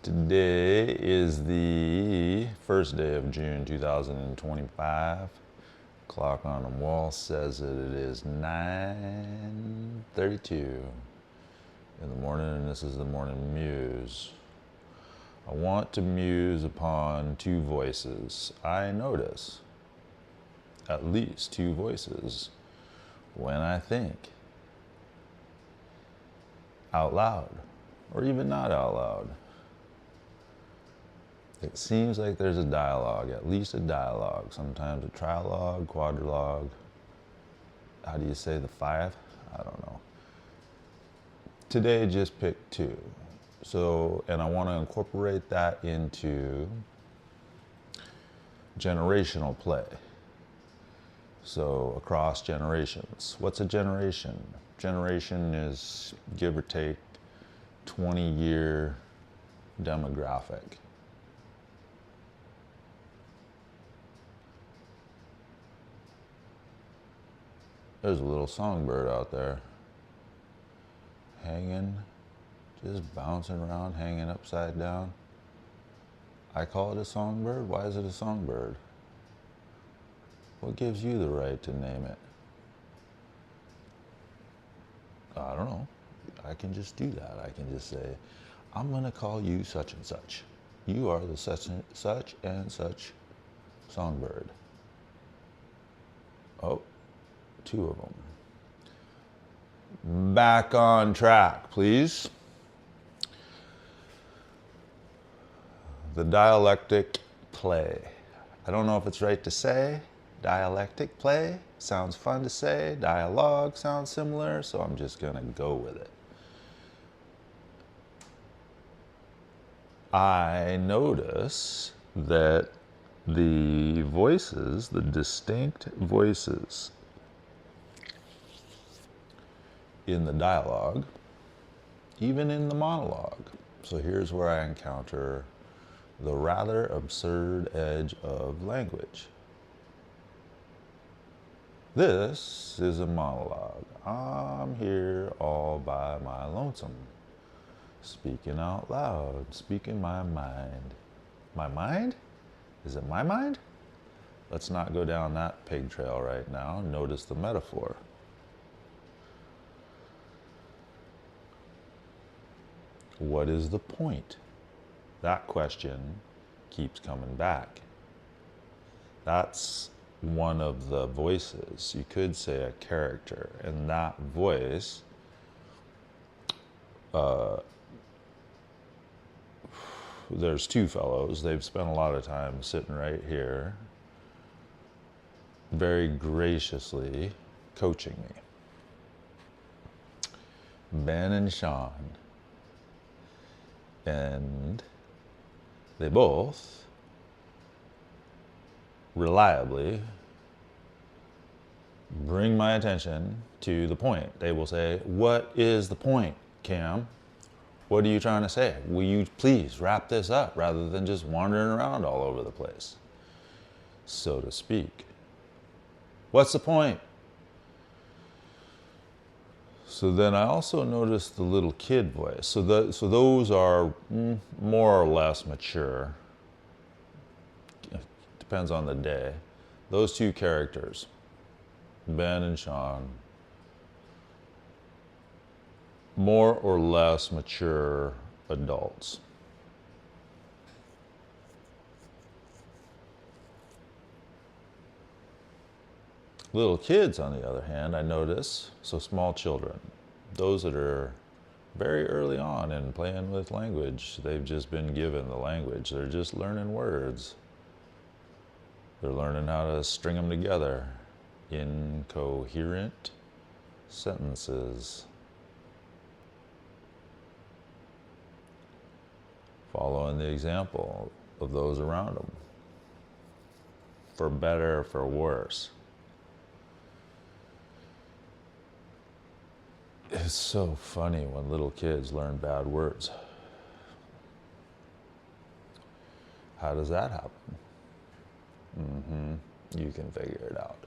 Today is the first day of June 2025. Clock on the wall says that it is 9:32 in the morning, and this is the Morning Muse. I want to muse upon two voices. I notice at least two voices when I think out loud, or even not out loud. It seems like there's a dialogue, at least a dialogue, sometimes a trilogue, quadrilogue. How do you say the five? I don't know. Today just picked two. So, and I want to incorporate that into generational play. So across generations. What's a generation? Generation is, give or take, 20-year demographic. There's a little songbird out there, hanging, just bouncing around, hanging upside down. I call it a songbird. Why is it a songbird? What gives you the right to name it? I don't know. I can just do that. I can just say, I'm going to call you such and such. You are the such and such songbird. Oh, two of them. Back on track, please. The dialectic play. I don't know if it's right to say dialectic play. Sounds fun to say. Dialogue sounds similar, so I'm just going to go with it. I notice that the voices, the distinct voices in the dialogue, even in the monologue. So here's where I encounter the rather absurd edge of language. This is a monologue. I'm here all by my lonesome, speaking out loud, speaking my mind. My mind? Is it my mind? Let's not go down that pig trail right now. Notice the metaphor. What is the point? That question keeps coming back. That's one of the voices. You could say a character, and that voice there's two fellows. They've spent a lot of time sitting right here, very graciously coaching me. Ben and Sean. And they both reliably bring my attention to the point. They will say, "What is the point, Cam? What are you trying to say? Will you please wrap this up rather than just wandering around all over the place?" So to speak. What's the point? So then I also noticed the little kid voice. So those are more or less mature. Depends on the day. Those two characters, Ben and Sean, more or less mature adults. Little kids, on the other hand, I notice, so small children, those that are very early on in playing with language, they've just been given the language. They're just learning words. They're learning how to string them together in coherent sentences, following the example of those around them, for better or for worse. It's so funny when little kids learn bad words. How does that happen? You can figure it out.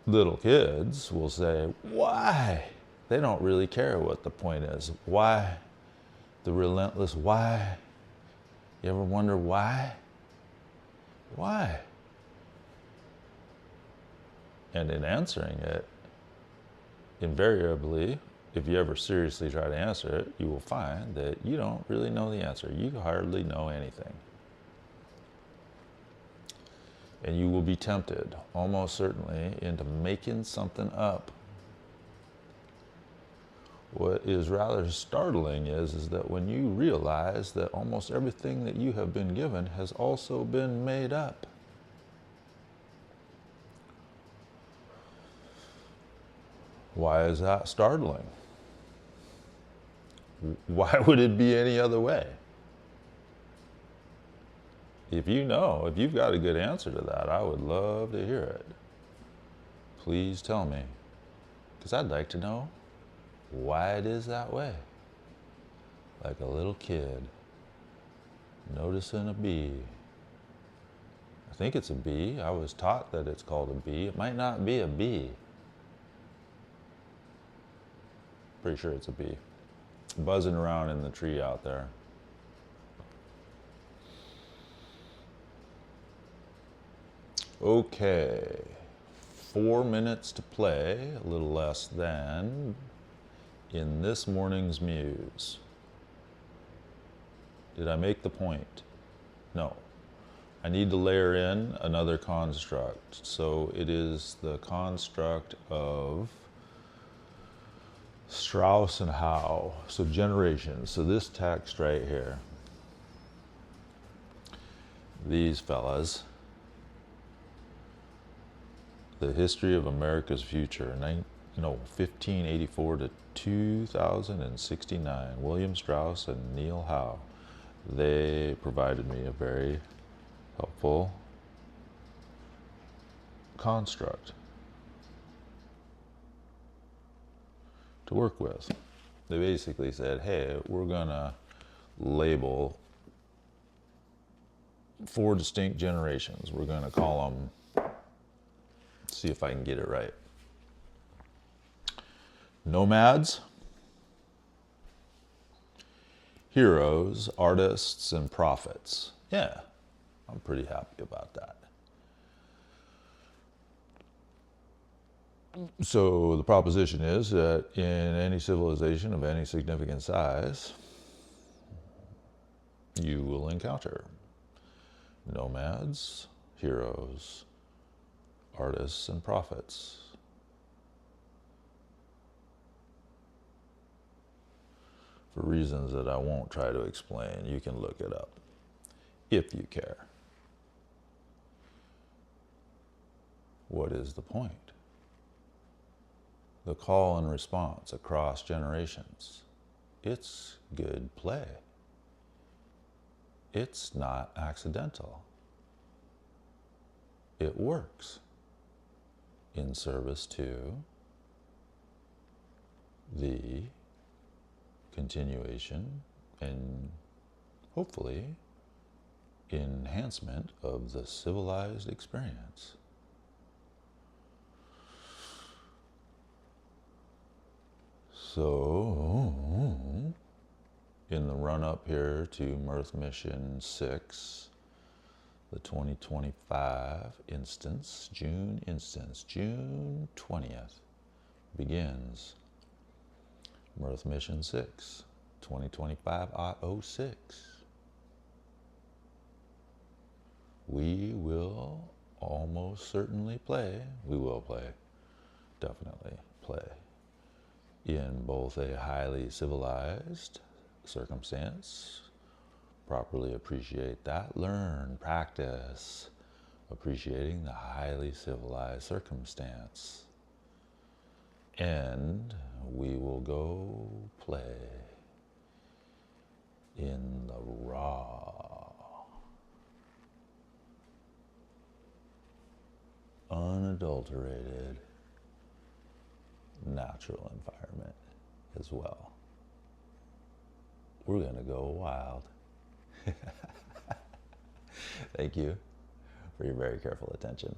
Little kids will say, why? They don't really care what the point is. Why? The relentless why. You ever wonder why? Why? And in answering it, invariably, if you ever seriously try to answer it, you will find that you don't really know the answer. You hardly know anything. And you will be tempted, almost certainly, into making something up. What is rather startling is that when you realize that almost everything that you have been given has also been made up. Why is that startling? Why would it be any other way? If you know, if you've got a good answer to that, I would love to hear it. Please tell me, because I'd like to know why it is that way. Like a little kid noticing a bee. I think it's a bee. I was taught that it's called a bee. It might not be a bee. Pretty sure it's a bee. Buzzing around in the tree out there. Okay, 4 minutes to play, a little less than, in this morning's Muse. Did I make the point? No. I need to layer in another construct. So it is the construct of Strauss and Howe. So generations. So this text right here. These fellas. The History of America's Future, 1584 to 2069, William Strauss and Neil Howe. They provided me a very helpful construct to work with. They basically said, hey, we're gonna label 4 distinct generations. We're gonna call them, see if I can get it right. Nomads, heroes, artists, and prophets. Yeah, I'm pretty happy about that. So the proposition is that in any civilization of any significant size, you will encounter nomads, heroes, artists, and prophets. For reasons that I won't try to explain, you can look it up if you care. What is the point? The call and response across generations. It's good play. It's not accidental. It works in service to the continuation and hopefully enhancement of the civilized experience. So, in the run-up here to Mirth Mission 6, the 2025 instance, June 20th, begins Mirth Mission 6, 2025-06. We will almost certainly play, definitely play, in both a highly civilized circumstance, properly appreciate that, learn, practice, appreciating the highly civilized circumstance. And we will go play in the raw, unadulterated, natural environment as well. We're gonna go wild. Thank you for your very careful attention.